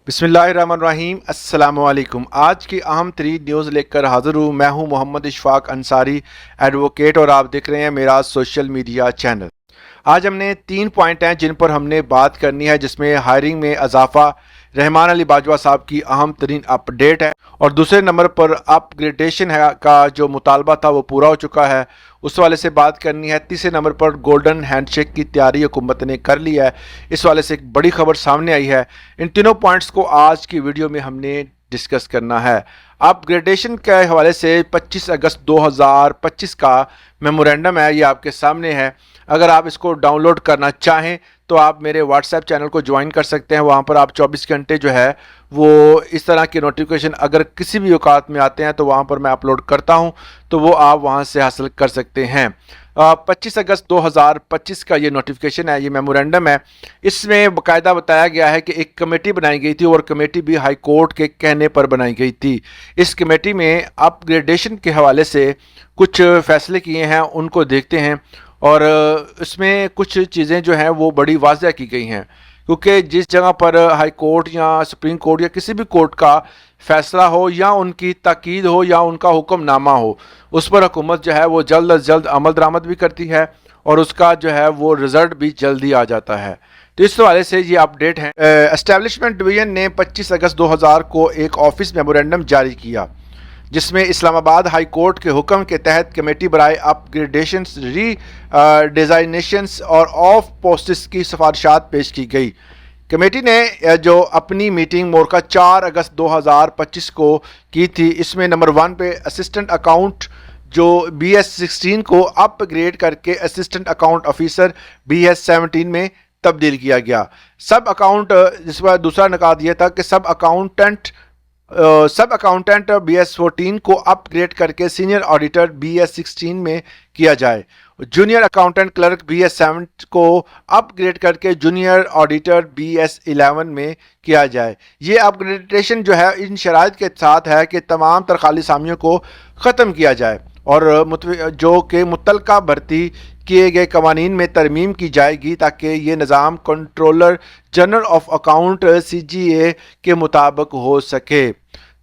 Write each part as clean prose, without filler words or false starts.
बिस्मिल्लाहिर्रहमानिर्रहीम अस्सलाम वालेकुम। आज की अहम तरीन न्यूज़ लेकर हाज़िर हूँ। मैं हूँ मोहम्मद इशफाक अंसारी, एडवोकेट, और आप देख रहे हैं मेरा सोशल मीडिया चैनल। आज हमने 3 पॉइंट हैं जिन पर हमने बात करनी है, जिसमें हायरिंग में इजाफा, रहमान अली बाजवा साहब की अहम तरीन अपडेट है, और दूसरे नंबर पर अपग्रेडेशन है का जो मुतालबा था वो पूरा हो चुका है, उस वाले से बात करनी है। तीसरे नंबर पर गोल्डन हैंडशेक की तैयारी हुकूमत ने कर ली है, इस वाले से एक बड़ी खबर सामने आई है। इन तीनों पॉइंट्स को आज की वीडियो में हमने डिस्कस करना है। अपग्रेडेशन के हवाले से 25 अगस्त 2025 का मेमोरेंडम है, ये आपके सामने है। अगर आप इसको डाउनलोड करना चाहें तो आप मेरे व्हाट्सएप चैनल को ज्वाइन कर सकते हैं। वहाँ पर आप 24 घंटे जो है वो इस तरह की नोटिफिकेशन अगर किसी भी औकात में आते हैं तो वहाँ पर मैं अपलोड करता हूँ, तो वो आप वहाँ से हासिल कर सकते हैं। 25 अगस्त 2025 का ये नोटिफिकेशन है, ये मेमोरेंडम है। इसमें बाकायदा बताया गया है कि एक कमेटी बनाई गई थी, और कमेटी भी हाई कोर्ट के कहने पर बनाई गई थी। इस कमेटी में अपग्रेडेशन के हवाले से कुछ फैसले किए हैं, उनको देखते हैं। और इसमें कुछ चीज़ें जो हैं वो बड़ी वाज़ह की गई हैं, क्योंकि जिस जगह पर हाई कोर्ट या सुप्रीम कोर्ट या किसी भी कोर्ट का फैसला हो, या उनकी ताकीद हो, या उनका हुक्मनामा हो, उस पर हुकूमत जो है वो जल्द अज जल्द अमल दरामद भी करती है, और उसका जो है वो रिज़ल्ट भी जल्दी आ जाता है। तो इस हवाले से ये अपडेट है। एस्टेब्लिशमेंट डिवीज़न ने 25 अगस्त 2000 को एक ऑफिस मेमोरेंडम जारी किया, जिसमें इस्लामाबाद हाई कोर्ट के हुक्म के तहत कमेटी बराए अपग्रेडेशंस, री डिज़ाइनेशंस और ऑफ पोस्ट्स की सिफारिशात पेश की गई। कमेटी ने जो अपनी मीटिंग मोरका 4 अगस्त 2025 को की थी, इसमें नंबर 1 पे असिस्टेंट अकाउंट जो BS16 को अपग्रेड करके असिस्टेंट अकाउंट ऑफिसर BS17 में तब्दील किया गया। सब अकाउंट, जिस पर दूसरा निकात यह था कि सब अकाउंटेंट BS14 को अपग्रेड करके सीनियर ऑडिटर BS16 में किया जाए। जूनियर अकाउंटेंट क्लर्क BS7 को अपग्रेड करके जूनियर ऑडिटर BS11 में किया जाए। ये अपग्रेडेशन जो है इन शराइत के साथ है कि तमाम तरखाली सामियों को ख़त्म किया जाए, और जो कि मुतलका भर्ती किए गए कवानीन में तरमीम की जाएगी, ताकि ये निज़ाम controller general of account CGA के मुताबिक हो सके।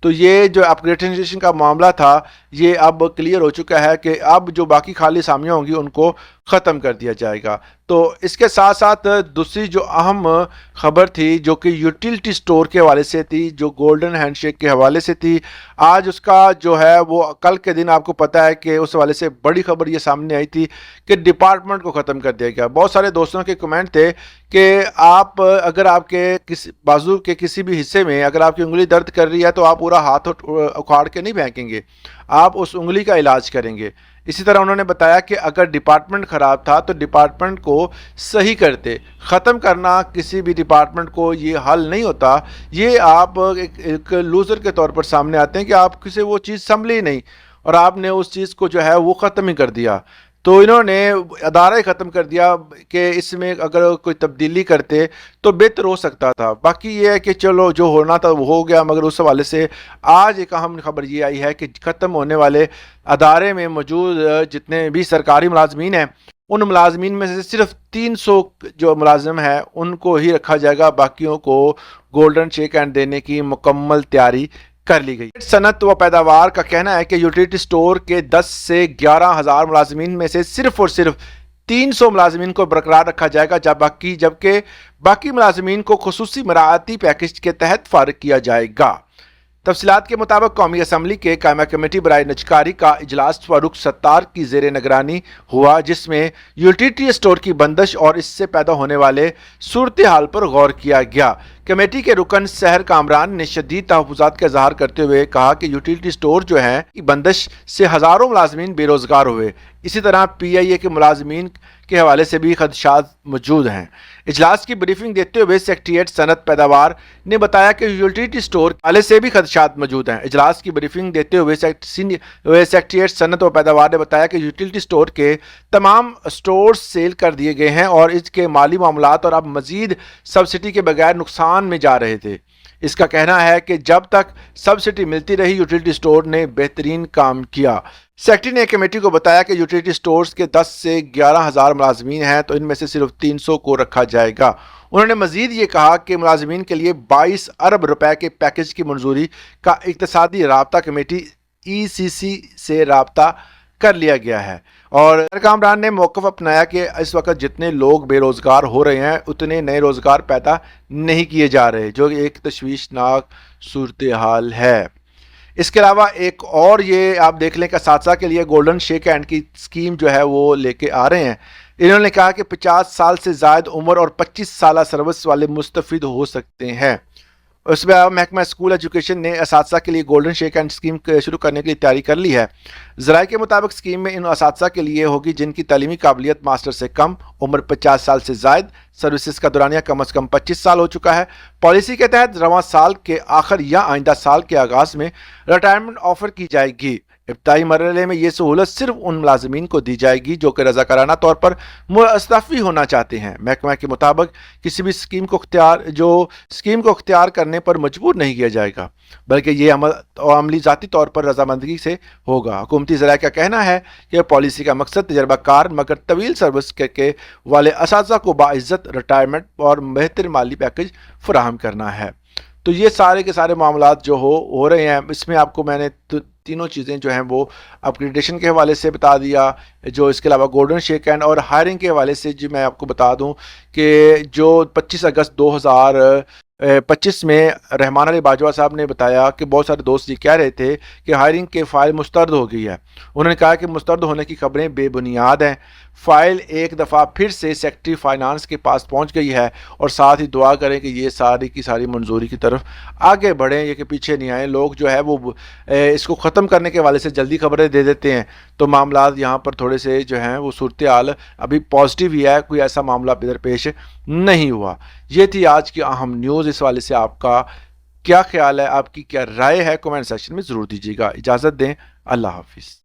तो ये जो अपग्रेडेशन का मामला था ये अब क्लियर हो चुका है कि अब जो बाकी खाली सामियाँ होंगी उनको ख़त्म कर दिया जाएगा। तो इसके साथ साथ दूसरी जो अहम खबर थी, जो कि यूटिलिटी स्टोर के हवाले से थी, जो गोल्डन हैंडशेक के हवाले से थी, आज उसका जो है वो कल के दिन आपको पता है कि उस हवाले से बड़ी खबर ये सामने आई थी कि डिपार्टमेंट को ख़त्म कर दिया गया। बहुत सारे दोस्तों के कमेंट थे कि आप अगर आपके किसी बाजू के किसी भी हिस्से में अगर आपकी उंगली दर्द कर रही है तो आप पूरा हाथ उखाड़ के नहीं फेंकेंगे, आप उस उंगली का इलाज करेंगे। इसी तरह उन्होंने बताया कि अगर डिपार्टमेंट ख़राब था तो डिपार्टमेंट को सही करते। ख़त्म करना किसी भी डिपार्टमेंट को ये हल नहीं होता। ये आप एक लूज़र के तौर पर सामने आते हैं कि आप किसी वो चीज़ संभली नहीं और आपने उस चीज़ को जो है वो ख़त्म ही कर दिया। तो इन्होंने अदारा ही ख़त्म कर दिया कि इसमें अगर कोई तब्दीली करते तो बेहतर हो सकता था। बाकी ये है कि चलो जो होना था वो हो गया, मगर उस हवाले से आज एक अहम खबर ये आई है कि ख़त्म होने वाले अदारे में मौजूद जितने भी सरकारी मुलाजमीन हैं, उन मुलाजमीन में से सिर्फ 300 जो मुलाजिम हैं उनको ही रखा जाएगा, बाकियों को गोल्डन शेक हैंड देने की मुकम्मल तैयारी कर ली गई। सनत व पैदावार का कहना है कि यूटिलिटी स्टोर के 10 से 11 हज़ार मुलाजमीन में से सिर्फ और सिर्फ 300 मुलाजमीन को बरकरार रखा जाएगा, जबकि बाकी मुलाजमीन को खुसूसी मराआती पैकेज के तहत फारिग किया जाएगा। तफसीलात के मुताबिक कौमी असम्बली के कायमा कमेटी बराए नजकारी का इजलास फारूक सत्तार की ज़ेर निगरानी हुआ, जिसमें यूटिलिटी स्टोर की बंदिश और इससे पैदा होने वाले सूरत हाल पर गौर किया गया। कमेटी के रुकन सहर कामरान ने शदीद तहफ़्फ़ुज़ात का इज़हार करते हुए कहा कि यूटिलिटी स्टोर जो हैं की बंदिश से हज़ारों मुलाजमीन बेरोज़गार हुए। इसी तरह PIA के मुलाजमीन के हवाले से भी खदशात मौजूद हैं। इजलास की ब्रीफिंग देते हुए सेक्रेटेरिएट सनत पैदावार ने बताया कि यूटिलिटी स्टोर के हवाले से भी खदशात मौजूद हैं। इजलास की ब्रीफिंग देते हुए सेक्रेटेरिएट सनत व पैदावार ने बताया कि यूटिलिटी स्टोर के तमाम स्टोर सेल कर दिए गए हैं और इसके माली मामलात और अब मजीद सब्सिडी के बगैर नुकसान में जा रहे थे। اس کا کہنا ہے کہ جب تک سبسڈی ملتی رہی یوٹیلیٹی سٹور نے بہترین کام کیا۔ سیکٹری نے کمیٹی کو بتایا کہ یوٹیلیٹی سٹورز کے 10 سے 11,000 ملازمین ہیں تو ان میں سے صرف 300 کو رکھا جائے گا۔ انہوں نے مزید یہ کہا کہ ملازمین کے لیے 22 ارب روپے کے پیکج کی منظوری کا اقتصادی رابطہ کمیٹی ECC سے رابطہ کر لیا گیا ہے، اور کامران نے موقف اپنایا کہ اس وقت جتنے لوگ بے روزگار ہو رہے ہیں اتنے نئے روزگار پیدا نہیں کیے جا رہے، جو ایک تشویشناک صورتحال ہے۔ اس کے علاوہ ایک اور یہ آپ دیکھ لیں کہ اساتذہ کے لیے گولڈن شیک ہینڈ کی اسکیم جو ہے وہ لے کے آ رہے ہیں۔ انہوں نے کہا کہ 50 سال سے زائد عمر اور 25 سالہ سروس والے مستفید ہو سکتے ہیں۔ اس میں محکمہ اسکول ایجوکیشن نے اساتذہ کے لیے گولڈن شیک ہینڈ اسکیم شروع کرنے کے لیے تیاری کر لی ہے۔ ذرائع کے مطابق اسکیم میں ان اساتذہ کے لیے ہوگی جن کی تعلیمی قابلیت ماسٹر سے کم، عمر 50 سال سے زائد، سروسز کا دورانیہ کم از کم 25 سال ہو چکا ہے۔ پالیسی کے تحت رواں سال کے آخر یا آئندہ سال کے آغاز میں ریٹائرمنٹ آفر کی جائے گی۔ ابتدائی مرحلے میں یہ سہولت صرف ان ملازمین کو دی جائے گی جو کہ رضاکارانہ طور پر مستعفی ہونا چاہتے ہیں۔ محکمہ کے مطابق کسی بھی اسکیم کو اختیار کرنے پر مجبور نہیں کیا جائے گا، بلکہ یہ عملی ذاتی طور پر رضامندگی سے ہوگا۔ حکومتی ذرائع کا کہنا ہے کہ پالیسی کا مقصد تجربہ کار مگر طویل سروس کے والے اساتذہ کو باعزت ریٹائرمنٹ اور بہتر مالی پیکج فراہم کرنا ہے۔ تو یہ سارے کے سارے معاملات جو ہو رہے ہیں، اس میں آپ کو میں نے تینوں چیزیں جو ہیں وہ اپگریڈیشن کے حوالے سے بتا دیا، جو اس کے علاوہ گولڈن شیک ہینڈ اور ہائرنگ کے حوالے سے جو میں آپ کو بتا دوں کہ جو 25 اگست 2025 میں رحمان علی باجوہ صاحب نے بتایا کہ بہت سارے دوست یہ کہہ رہے تھے کہ ہائرنگ کے فائل مسترد ہو گئی ہے۔ انہوں نے کہا کہ مسترد ہونے کی خبریں بے بنیاد ہیں۔ فائل ایک دفعہ پھر سے سیکٹری فائنانس کے پاس پہنچ گئی ہے، اور ساتھ ہی دعا کریں کہ یہ ساری کی ساری منظوری کی طرف آگے بڑھیں، یہ کہ پیچھے نہیں آئیں۔ لوگ جو ہے وہ اس کو ختم کرنے کے حوالے سے جلدی خبریں دے دیتے ہیں، تو معاملات یہاں پر تھوڑے سے جو ہیں وہ صورتحال ابھی پازیٹیو ہی ہے، کوئی ایسا معاملہ درپیش نہیں ہوا۔ یہ تھی آج کی اہم نیوز۔ اس والے سے آپ کا کیا خیال ہے، آپ کی کیا رائے ہے، کمنٹ سیکشن میں ضرور دیجیے گا۔ اجازت دیں، اللہ حافظ۔